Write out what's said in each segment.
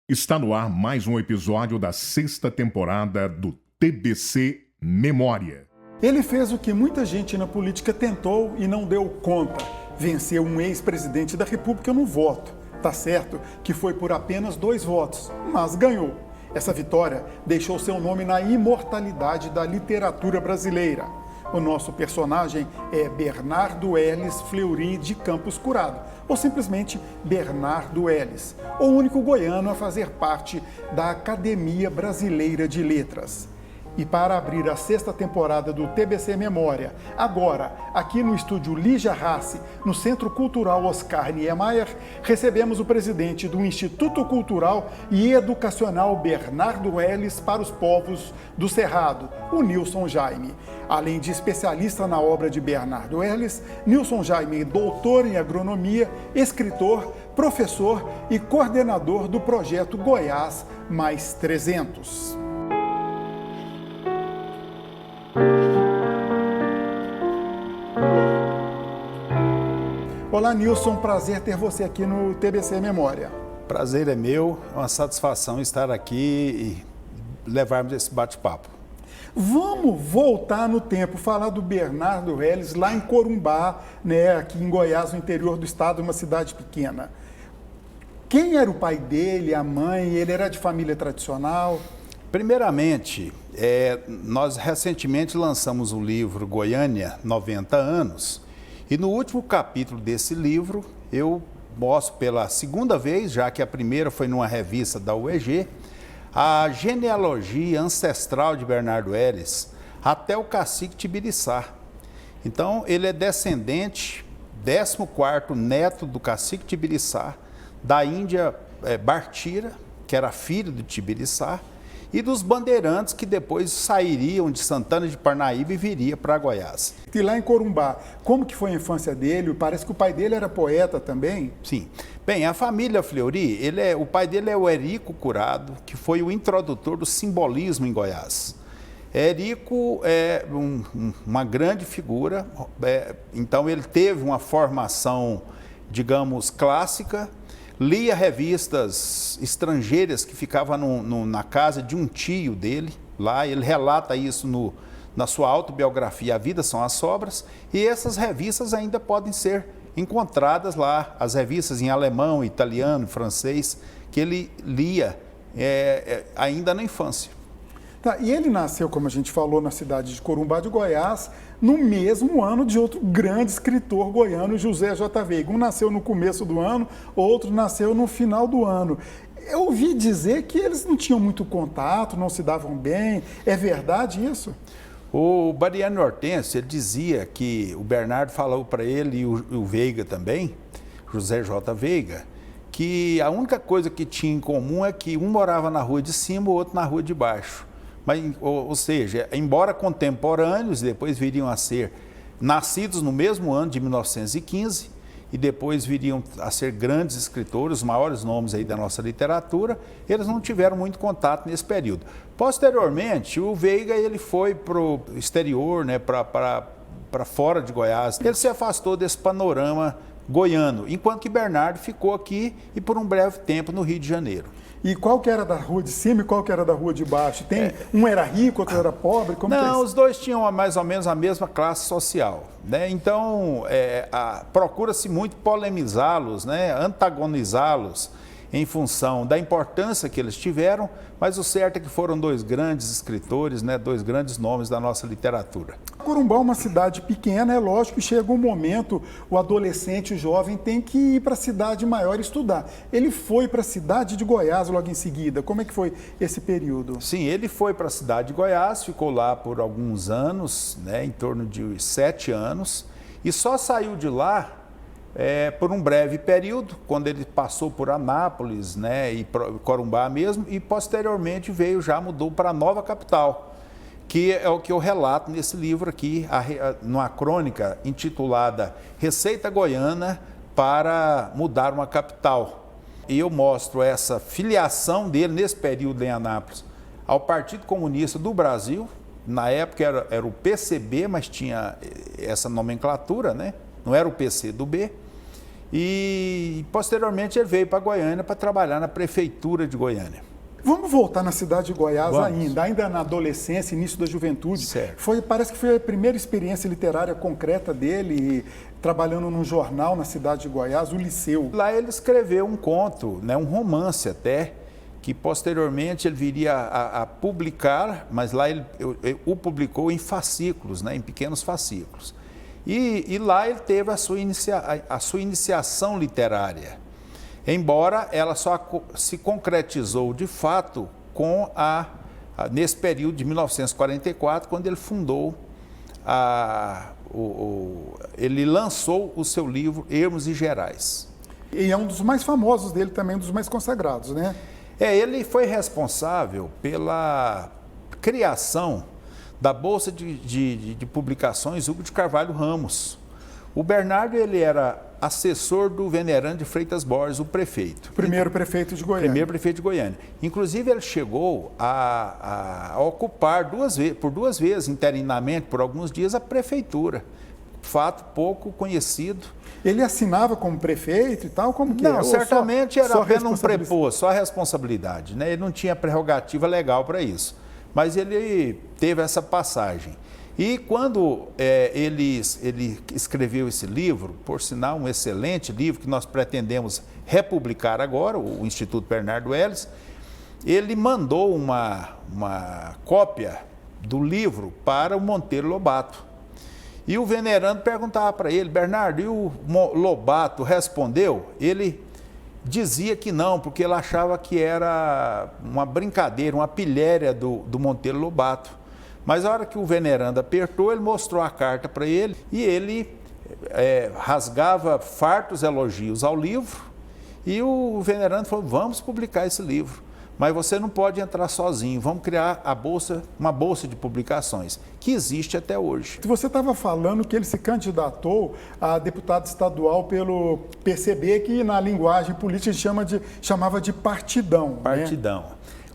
Está no ar mais um episódio da sexta temporada do TBC Memória. Ele fez o que muita gente na política tentou e não deu conta. Venceu um ex-presidente da República no voto. Tá certo que foi por apenas 2 votos, mas ganhou. Essa vitória deixou seu nome na imortalidade da literatura brasileira. O nosso personagem é Bernardo Ellis Fleury de Campos Curado, ou simplesmente Bernardo Ellis, o único goiano a fazer parte da Academia Brasileira de Letras. E para abrir a 6ª temporada do TBC Memória, agora, aqui no estúdio Lígia Rassi, no Centro Cultural Oscar Niemeyer, recebemos o presidente do Instituto Cultural e Educacional Bernardo Ellis para os Povos do Cerrado, o Nilson Jaime. Além de especialista na obra de Bernardo Ellis, Nilson Jaime é doutor em agronomia, escritor, professor e coordenador do projeto Goiás Mais 300. Olá, Nilson, prazer ter você aqui no TBC Memória. Prazer é meu, é uma satisfação estar aqui e levarmos esse bate-papo. Vamos voltar no tempo, falar do Bernardo Ellis lá em Corumbá, né, aqui em Goiás, no interior do estado, uma cidade pequena. Quem era o pai dele, a mãe? Ele era de família tradicional? Primeiramente, nós recentemente lançamos o livro Goiânia, 90 anos, e no último capítulo desse livro eu mostro pela segunda vez, já que a primeira foi numa revista da UEG, a genealogia ancestral de Bernardo Ellis até o cacique Tibiriçá. Então, ele é descendente, 14º neto do cacique Tibiriçá, da Índia Bartira, que era filho do Tibiriçá, e dos bandeirantes que depois sairiam de Santana de Parnaíba e viria para Goiás. E lá em Corumbá, como que foi a infância dele? Parece que o pai dele era poeta também. Sim. Bem, a família Fleury, o pai dele é o Érico Curado, que foi o introdutor do simbolismo em Goiás. Érico é uma grande figura, então ele teve uma formação, digamos, clássica, lia revistas estrangeiras que ficavam na casa de um tio dele, lá ele relata isso na sua autobiografia A Vida São as Sobras, e essas revistas ainda podem ser encontradas lá, as revistas em alemão, italiano, francês, que ele lia ainda na infância. Tá, e ele nasceu, como a gente falou, na cidade de Corumbá de Goiás, no mesmo ano de outro grande escritor goiano, José J. Veiga. Um nasceu no começo do ano, outro nasceu no final do ano. Eu ouvi dizer que eles não tinham muito contato, não se davam bem. É verdade isso? O Bariano Hortêncio, ele dizia que o Bernardo falou para ele, e o Veiga também, José J. Veiga, que a única coisa que tinha em comum é que um morava na rua de cima, o outro na rua de baixo. Mas, ou seja, embora contemporâneos, depois viriam a ser nascidos no mesmo ano de 1915 e depois viriam a ser grandes escritores, os maiores nomes aí da nossa literatura, eles não tiveram muito contato nesse período. Posteriormente, o Veiga ele foi para o exterior, né, para fora de Goiás. Ele se afastou desse panorama goiano, enquanto que Bernardo ficou aqui e por um breve tempo no Rio de Janeiro. E qual que era da rua de cima e qual que era da rua de baixo? Um era rico, outro era pobre? Não, os dois tinham mais ou menos a mesma classe social, né? Então, procura-se muito polemizá-los, né? Antagonizá-los em função da importância que eles tiveram, mas o certo é que foram 2 grandes escritores, né? 2 grandes nomes da nossa literatura. Corumbá é uma cidade pequena, é lógico que chega um momento, o adolescente, o jovem, tem que ir para a cidade maior estudar. Ele foi para a cidade de Goiás logo em seguida. Como é que foi esse período? Sim, ele foi para a cidade de Goiás, ficou lá por alguns anos, né? Em torno de 7 anos, e só saiu de lá por um breve período, quando ele passou por Anápolis, né, e Corumbá mesmo, e posteriormente mudou para a nova capital, que é o que eu relato nesse livro aqui, numa crônica intitulada Receita Goiana para Mudar uma Capital. E eu mostro essa filiação dele nesse período em Anápolis ao Partido Comunista do Brasil, na época era o PCB, mas tinha essa nomenclatura, né? Não era o PC do B, e posteriormente ele veio para Goiânia para trabalhar na prefeitura de Goiânia. Vamos voltar na cidade de Goiás Vamos. ainda na adolescência, início da juventude. Certo. Parece que foi a primeira experiência literária concreta dele, trabalhando num jornal na cidade de Goiás, o Liceu. Lá ele escreveu um conto, né, um romance até, que posteriormente ele viria a publicar, mas lá ele o publicou em fascículos, né, em pequenos fascículos. E lá ele teve a sua iniciação literária, embora ela só se concretizou de fato nesse período de 1944, quando ele fundou, ele lançou o seu livro Ermos e Gerais. E é um dos mais famosos dele também, um dos mais consagrados, né? Ele foi responsável pela criação da Bolsa de Publicações Hugo de Carvalho Ramos. O Bernardo, ele era assessor do venerando de Freitas Borges, o prefeito. Primeiro prefeito de Goiânia. Primeiro prefeito de Goiânia. Inclusive, ele chegou a ocupar por duas vezes, interinamente, por alguns dias, a prefeitura. Fato pouco conhecido. Ele assinava como prefeito e tal? Como que Não, é? certamente era só apenas um preposto, só a responsabilidade, né? Ele não tinha prerrogativa legal para isso. Mas ele teve essa passagem. E quando ele escreveu esse livro, por sinal, um excelente livro que nós pretendemos republicar agora, o Instituto Bernardo Ellis, ele mandou uma cópia do livro para o Monteiro Lobato. E o venerando perguntava para ele: Bernardo, e o Lobato respondeu? Ele dizia que não, porque ele achava que era uma brincadeira, uma pilhéria do Monteiro Lobato. Mas a hora que o venerando apertou, ele mostrou a carta para ele e ele rasgava fartos elogios ao livro, e o venerando falou: vamos publicar esse livro, mas você não pode entrar sozinho, vamos criar uma bolsa de publicações, que existe até hoje. Você estava falando que ele se candidatou a deputado estadual pelo PCB, que na linguagem política chamava de partidão. Partidão. Né?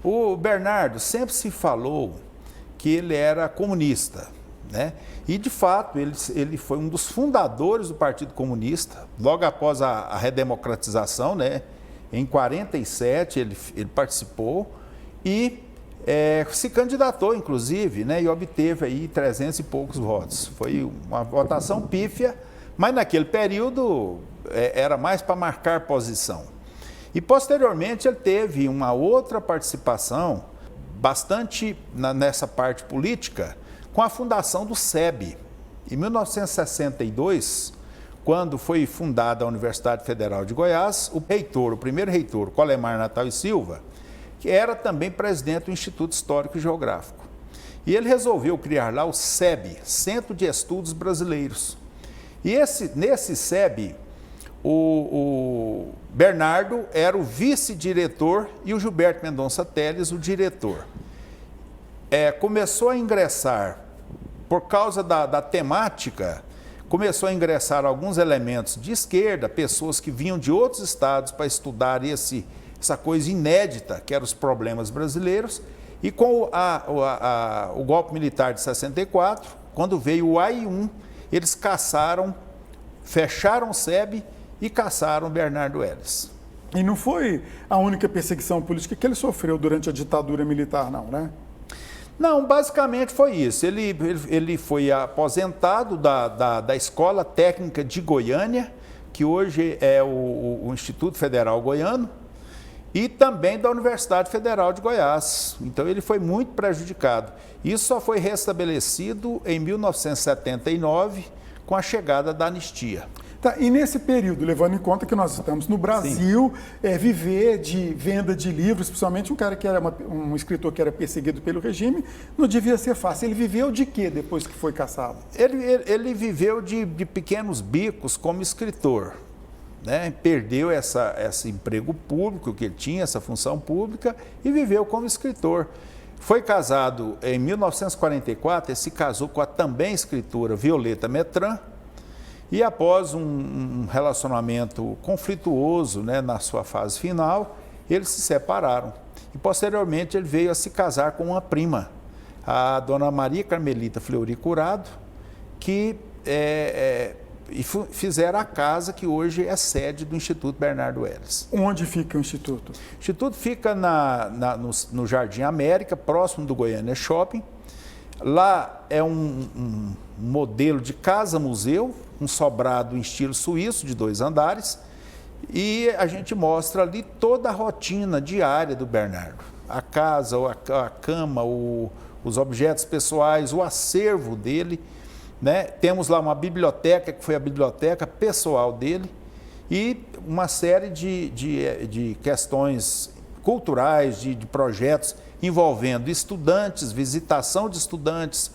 O Bernardo sempre se falou que ele era comunista, né? E de fato ele foi um dos fundadores do Partido Comunista, logo após a redemocratização, né? Em 47 ele participou e se candidatou, inclusive, né? E obteve aí 300 e poucos votos. Foi uma votação pífia, mas naquele período era mais para marcar posição. E posteriormente ele teve uma outra participação bastante nessa parte política, com a fundação do SEB. Em 1962, quando foi fundada a Universidade Federal de Goiás, o primeiro reitor, Colemar Natal e Silva, que era também presidente do Instituto Histórico e Geográfico. E ele resolveu criar lá o SEB, Centro de Estudos Brasileiros. E nesse SEB, o Bernardo era o vice-diretor e o Gilberto Mendonça Teles o diretor. Começou a ingressar, por causa da temática, começou a ingressar alguns elementos de esquerda, pessoas que vinham de outros estados para estudar essa coisa inédita, que eram os problemas brasileiros, e com o golpe militar de 64, quando veio o AI-1, eles fecharam o SEB e caçaram Bernardo Ellis. E não foi a única perseguição política que ele sofreu durante a ditadura militar, não, né? Não, basicamente foi isso. Ele foi aposentado da Escola Técnica de Goiânia, que hoje é o Instituto Federal Goiano, e também da Universidade Federal de Goiás. Então ele foi muito prejudicado. Isso só foi restabelecido em 1979, com a chegada da anistia. Tá, e nesse período, levando em conta que nós estamos no Brasil, viver de venda de livros, principalmente um cara que era um escritor que era perseguido pelo regime, não devia ser fácil. Ele viveu de quê depois que foi caçado? Ele viveu de pequenos bicos como escritor, né? Perdeu esse emprego público que ele tinha, essa função pública, e viveu como escritor. Foi casado em 1944, ele se casou com a também escritora Violeta Metran, e após um relacionamento conflituoso, né, na sua fase final, eles se separaram. E posteriormente ele veio a se casar com uma prima, a dona Maria Carmelita Fleury Curado, que e fizeram a casa que hoje é sede do Instituto Bernardo Ellis. Onde fica o Instituto? O Instituto fica no Jardim América, próximo do Goiânia Shopping. Lá é um modelo de casa-museu, um sobrado em estilo suíço de 2 andares, e a gente mostra ali toda a rotina diária do Bernardo. A casa, a cama, os objetos pessoais, o acervo dele, né? Temos lá uma biblioteca, que foi a biblioteca pessoal dele, e uma série de questões culturais, de projetos envolvendo estudantes, visitação de estudantes,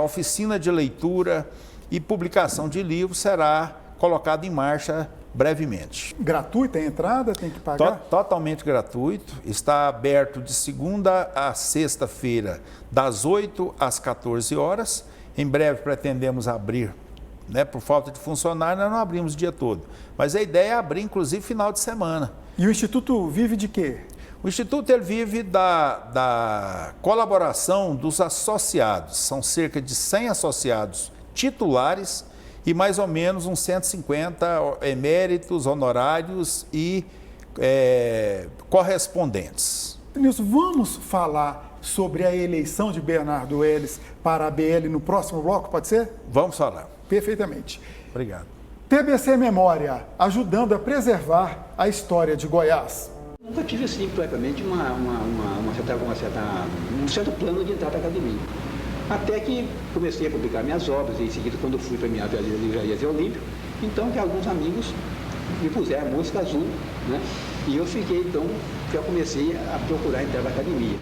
oficina de leitura e publicação de livros será colocado em marcha brevemente. Gratuita a entrada? Tem que pagar? Totalmente gratuito. Está aberto de segunda a sexta-feira, das 8 às 14 horas. Em breve pretendemos abrir, né? Por falta de funcionário, nós não abrimos o dia todo. Mas a ideia é abrir, inclusive, final de semana. E o Instituto vive de quê? O Instituto ele vive da colaboração dos associados. São cerca de 100 associados titulares e mais ou menos uns 150 eméritos, honorários e correspondentes. Nilson, vamos falar sobre a eleição de Bernardo Ellis para a BL no próximo bloco, pode ser? Vamos falar. Perfeitamente. Obrigado. TBC Memória, ajudando a preservar a história de Goiás. Nunca tive, assim, propriamente um certo plano de entrar para a academia. Até que comecei a publicar minhas obras, e em seguida, quando fui para a minha livraria Zé Olímpio, então que alguns amigos me puseram a música azul, né? E eu fiquei, então, já comecei a procurar entrar para a academia.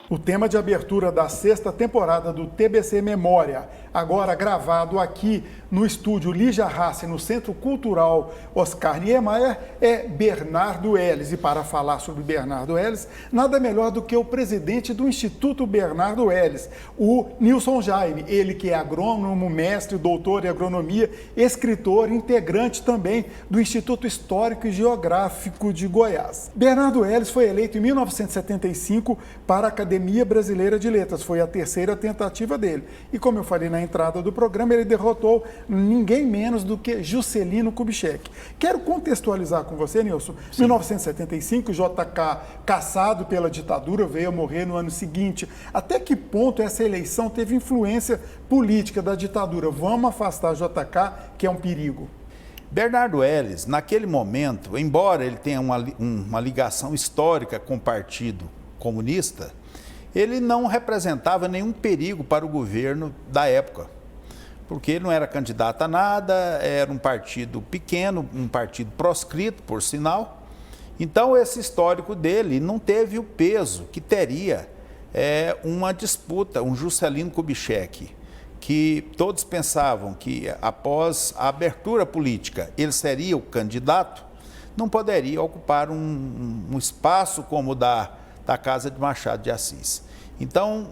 O tema de abertura da 6ª temporada do TBC Memória, agora gravado aqui no estúdio Lígia Rassi, no Centro Cultural Oscar Niemeyer, é Bernardo Ellis. E para falar sobre Bernardo Ellis, nada melhor do que o presidente do Instituto Bernardo Ellis, o Nilson Jaime, ele que é agrônomo, mestre, doutor em agronomia, escritor, integrante também do Instituto Histórico e Geográfico de Goiás. Bernardo Ellis foi eleito em 1975 para a Academia Brasileira de Letras, foi a 3ª tentativa dele. E como eu falei na entrada do programa, ele derrotou ninguém menos do que Juscelino Kubitschek. Quero contextualizar com você, Nilson. Em 1975, JK, caçado pela ditadura, veio a morrer no ano seguinte. Até que ponto essa eleição teve influência política da ditadura? Vamos afastar JK, que é um perigo. Bernardo Ellis, naquele momento, embora ele tenha uma ligação histórica com o Partido Comunista, ele não representava nenhum perigo para o governo da época, porque ele não era candidato a nada, era um partido pequeno, um partido proscrito, por sinal. Então, esse histórico dele não teve o peso que teria uma disputa, um Juscelino Kubitschek, que todos pensavam que após a abertura política ele seria o candidato, não poderia ocupar um espaço como o da Casa de Machado de Assis. Então,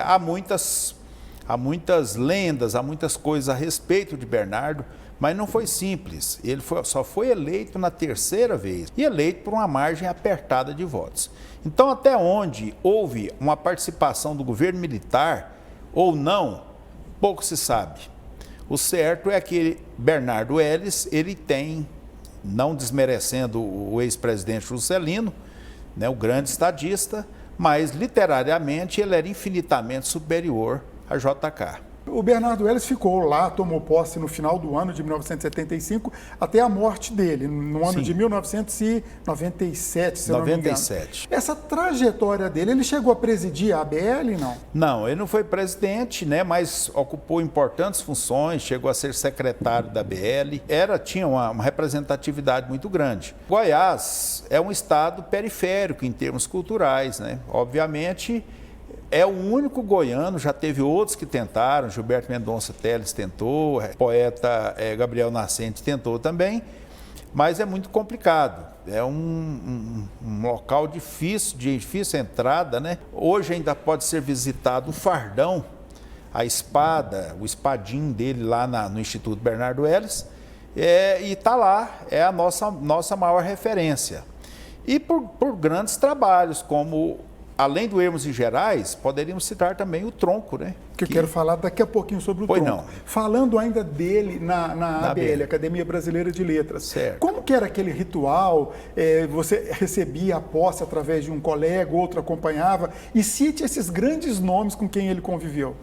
há muitas lendas, há muitas coisas a respeito de Bernardo, mas não foi simples. Ele só foi eleito na 3ª vez e eleito por uma margem apertada de votos. Então, até onde houve uma participação do governo militar ou não, pouco se sabe. O certo é que Bernardo Ellis, ele tem, não desmerecendo o ex-presidente Juscelino, né, o grande estadista, mas literariamente ele era infinitamente superior a JK. O Bernardo Ellis ficou lá, tomou posse no final do ano de 1975, até a morte dele, no ano de 1997, se eu não me engano. Essa trajetória dele, ele chegou a presidir a ABL, não? Não, ele não foi presidente, né, mas ocupou importantes funções, chegou a ser secretário da ABL, tinha uma representatividade muito grande. Goiás é um estado periférico em termos culturais, né? Obviamente, é o único goiano, já teve outros que tentaram, Gilberto Mendonça Teles tentou, o poeta Gabriel Nascente tentou também, mas é muito complicado. É um local de difícil entrada, né? Hoje ainda pode ser visitado o Fardão, a espada, o espadim dele lá no Instituto Bernardo Ellis, e está lá, é a nossa maior referência. E por grandes trabalhos, como, além do Hermos e Gerais, poderíamos citar também o Tronco, né? Que eu quero falar daqui a pouquinho sobre o Pois Tronco. não. Falando ainda dele na ABL, Academia Brasileira de Letras. Certo. Como que era aquele ritual? Você recebia a posse através de um colega, outro acompanhava? E cite esses grandes nomes com quem ele conviveu.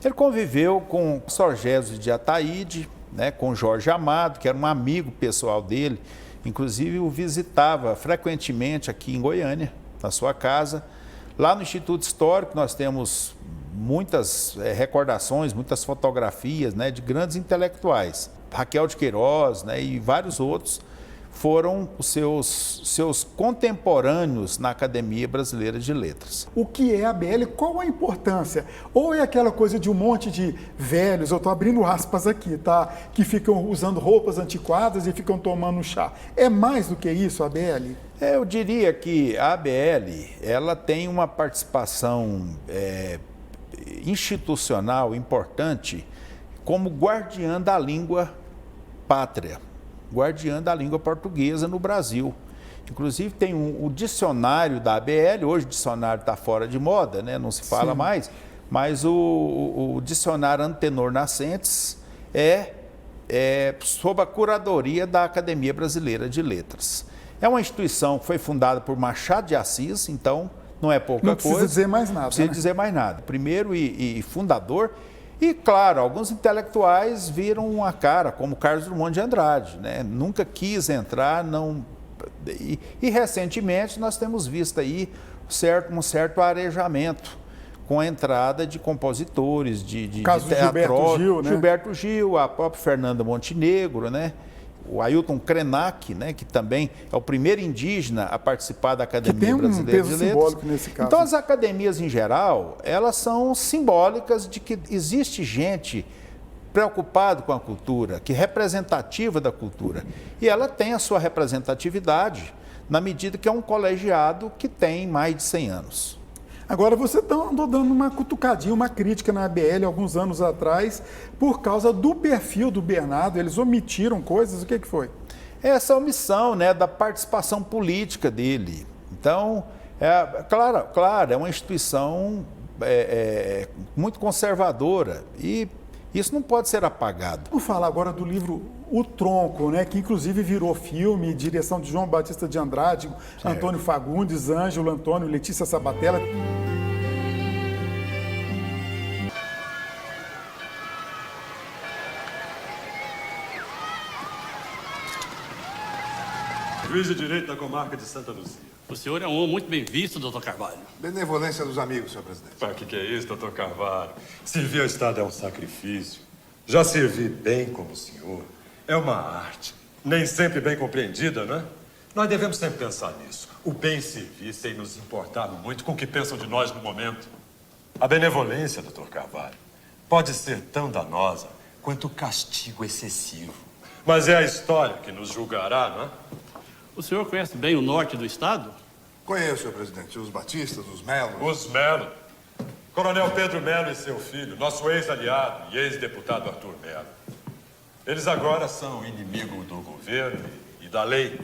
Ele conviveu com Sorgésio de Ataíde, né, com Jorge Amado, que era um amigo pessoal dele, inclusive o visitava frequentemente aqui em Goiânia, na sua casa. Lá no Instituto Histórico nós temos muitas recordações, muitas fotografias, né, de grandes intelectuais. Raquel de Queiroz, né, e vários outros foram os seus contemporâneos na Academia Brasileira de Letras. O que é a ABL? Qual a importância? Ou é aquela coisa de um monte de velhos, eu estou abrindo aspas aqui, tá? Que ficam usando roupas antiquadas e ficam tomando chá. É mais do que isso a ABL? Eu diria que a ABL, ela tem uma participação institucional importante como guardiã da língua pátria, guardiã da língua portuguesa no Brasil. Inclusive tem o dicionário da ABL, hoje o dicionário está fora de moda, né? Não se fala mais, mas o dicionário Antenor Nascentes é sob a curadoria da Academia Brasileira de Letras. É uma instituição que foi fundada por Machado de Assis, então não é pouca coisa. Não precisa dizer mais nada. Não precisa dizer mais nada. Primeiro e fundador. E, claro, alguns intelectuais viram a cara, como Carlos Drummond de Andrade, né? Nunca quis entrar, não... E recentemente nós temos visto aí um certo arejamento com a entrada de compositores, de caso de Gilberto Gil, né? Gilberto Gil, a própria Fernanda Montenegro, né? O Ailton Krenak, né, que também é o primeiro indígena a participar da Academia Brasileira de Letras. Que tem um peso simbólico nesse caso. Então, as academias, em geral, elas são simbólicas de que existe gente preocupada com a cultura, que é representativa da cultura. E ela tem a sua representatividade na medida que é um colegiado que tem mais de 100 anos. Agora, você andou dando uma cutucadinha, uma crítica na ABL alguns anos atrás, por causa do perfil do Bernardo, eles omitiram coisas, o que foi? Essa omissão, né, da participação política dele. Então, claro, é uma instituição muito conservadora e isso não pode ser apagado. Vou falar agora do livro O Tronco, né, que inclusive virou filme, direção de João Batista de Andrade, Antônio Fagundes, Ângelo Antônio, Letícia Sabatella. Juiz de Direito da Comarca de Santa Luzia. O senhor é um homem muito bem visto, doutor Carvalho. Benevolência dos amigos, senhor presidente. O que é isso, doutor Carvalho? Servir ao Estado é um sacrifício. Já servir bem como o senhor é uma arte. Nem sempre bem compreendida, né? Nós devemos sempre pensar nisso. O bem servir sem nos importar muito com o que pensam de nós no momento. A benevolência, doutor Carvalho, pode ser tão danosa quanto o castigo excessivo. Mas é a história que nos julgará, não é? O senhor conhece bem o norte do estado? Conheço, senhor presidente. Os Batistas, os Melos. Os Melo. Coronel Pedro Melo e seu filho, nosso ex-aliado e ex-deputado Arthur Melo. Eles agora são inimigo do governo e da lei.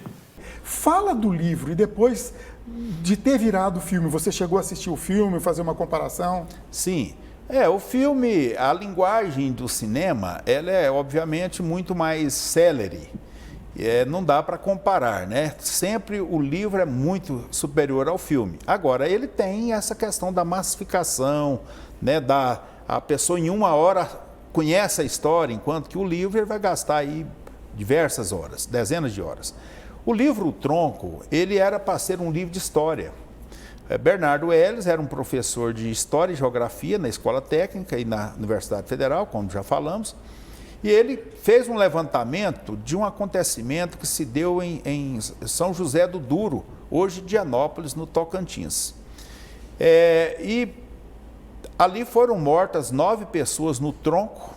Fala do livro e depois de ter virado filme, você chegou a assistir o filme, fazer uma comparação? Sim. O filme, a linguagem do cinema, ela é obviamente muito mais célere. Não dá para comparar, né? Sempre o livro é muito superior ao filme. Agora, ele tem essa questão da massificação, né? A pessoa em 1 hora conhece a história, enquanto que o livro ele vai gastar aí diversas horas, dezenas de horas. O livro O Tronco, ele era para ser um livro de história. Bernardo Elis era um professor de História e Geografia na Escola Técnica e na Universidade Federal, como já falamos, e ele fez um levantamento de um acontecimento que se deu em São José do Duro, hoje Dianópolis, no Tocantins. E ali foram mortas 9 pessoas no tronco,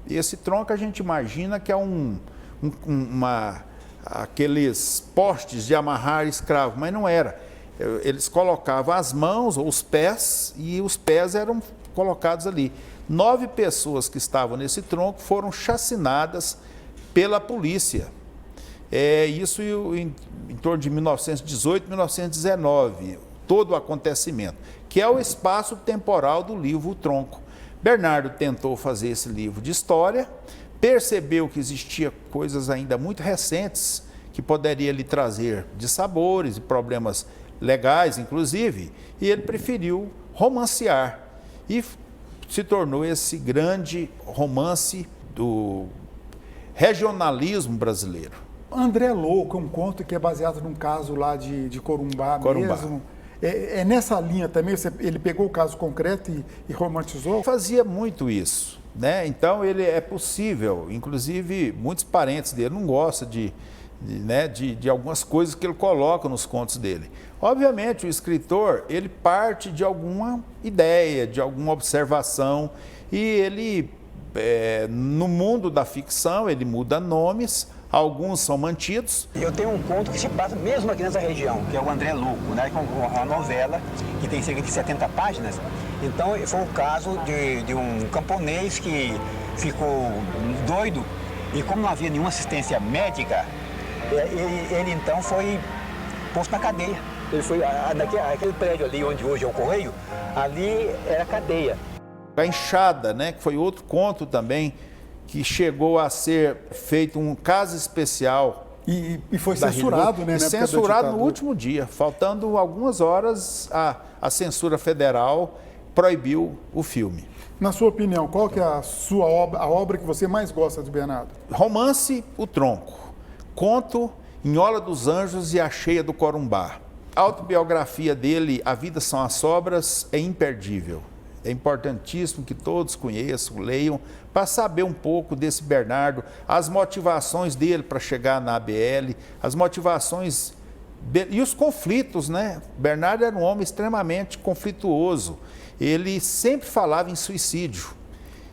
e esse tronco a gente imagina que é aqueles postes de amarrar escravo, mas não era. Eles colocavam as mãos ou os pés, e os pés eram colocados ali. 9 pessoas que estavam nesse tronco foram chacinadas pela polícia. Isso em torno de 1918, 1919, todo o acontecimento, que é o espaço temporal do livro O Tronco. Bernardo tentou fazer esse livro de história, percebeu que existia coisas ainda muito recentes que poderia lhe trazer dissabores e problemas legais, inclusive, e ele preferiu romancear e se tornou esse grande romance do regionalismo brasileiro. André Louco é um conto que é baseado num caso lá de Corumbá mesmo. É nessa linha também, ele pegou o caso concreto e romantizou? Fazia muito isso, né? Então ele é possível, inclusive muitos parentes dele não gostam de algumas coisas que ele coloca nos contos dele. Obviamente o escritor, ele parte de alguma ideia, de alguma observação, e ele, no mundo da ficção, ele muda nomes, alguns são mantidos. Eu tenho um conto que se passa mesmo aqui nessa região, que é o André Louco, né? Que é uma novela que tem cerca de 70 páginas. Então, foi o caso de um camponês que ficou doido e, como não havia nenhuma assistência médica, ele então foi posto na cadeia. Ele foi naquele prédio ali onde hoje é o Correio, ali era a cadeia. A Enxada, né? Que foi outro conto também, que chegou a ser feito um caso especial. E foi censurado, né? E censurado no último dia. Faltando algumas horas, a censura federal proibiu o filme. Na sua opinião, qual que é a obra que você mais gosta de Bernardo? Romance O Tronco. Conto Nhola dos Anjos e A Cheia do Corumbá. A autobiografia dele, A Vida São as Sobras, é imperdível. É importantíssimo que todos conheçam, leiam, para saber um pouco desse Bernardo, as motivações dele para chegar na ABL, as motivações e os conflitos, né? Bernardo era um homem extremamente conflituoso. Ele sempre falava em suicídio.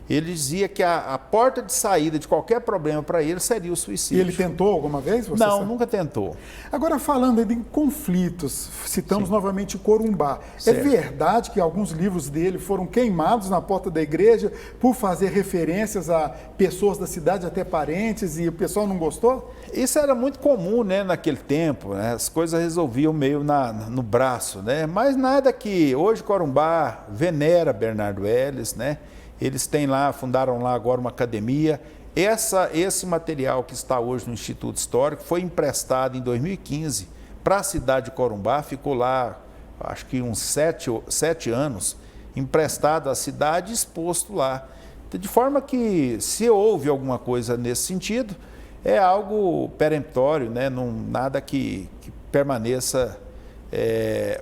Ele dizia que a porta de saída de qualquer problema para ele seria o suicídio. E ele tentou alguma vez? Não, nunca tentou. Agora, falando em conflitos, citamos novamente Corumbá. Certo. É verdade que alguns livros dele foram queimados na porta da igreja por fazer referências a pessoas da cidade, até parentes, e o pessoal não gostou? Isso era muito comum, né, naquele tempo, né? As coisas resolviam meio no braço, né? Mas nada que hoje Corumbá venera Bernardo Ellis, né? Eles têm lá, fundaram lá agora uma academia. Esse material que está hoje no Instituto Histórico foi emprestado em 2015 para a cidade de Corumbá, ficou lá, acho que uns 7 anos, emprestado à cidade e exposto lá. De forma que, se houve alguma coisa nesse sentido, é algo peremptório, né? Não, nada que permaneça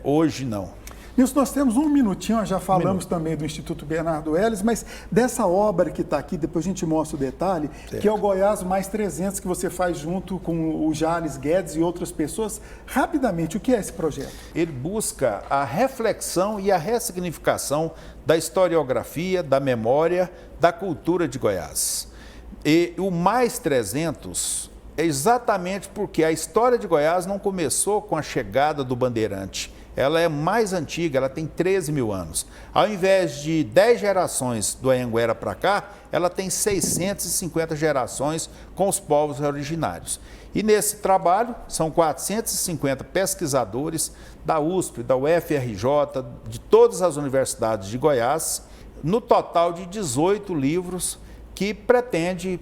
hoje, não. Nilson, nós temos um minutinho, já falamos também do Instituto Bernardo Ellis, mas dessa obra que está aqui, depois a gente mostra o detalhe, certo, que é o Goiás Mais 300, que você faz junto com o Jales Guedes e outras pessoas. Rapidamente, o que é esse projeto? Ele busca a reflexão e a ressignificação da historiografia, da memória, da cultura de Goiás. E o Mais 300 é exatamente porque a história de Goiás não começou com a chegada do bandeirante. Ela é mais antiga, ela tem 13 mil anos. Ao invés de 10 gerações do Anhanguera para cá, ela tem 650 gerações com os povos originários. E nesse trabalho, são 450 pesquisadores da USP, da UFRJ, de todas as universidades de Goiás, no total de 18 livros que pretende,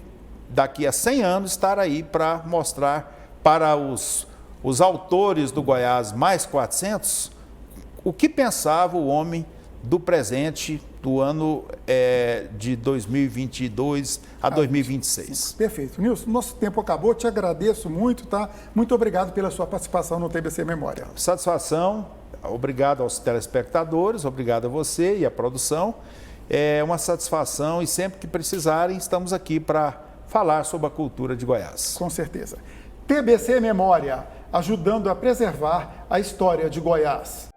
daqui a 100 anos, estar aí para mostrar para os autores do Goiás Mais 400, o que pensava o homem do presente, do ano de 2022 a 2026. Perfeito. Nilson, nosso tempo acabou, te agradeço muito, tá? Muito obrigado pela sua participação no TBC Memória. Satisfação, obrigado aos telespectadores, obrigado a você e à produção. É uma satisfação e sempre que precisarem, estamos aqui para falar sobre a cultura de Goiás. Com certeza. TBC Memória, ajudando a preservar a história de Goiás.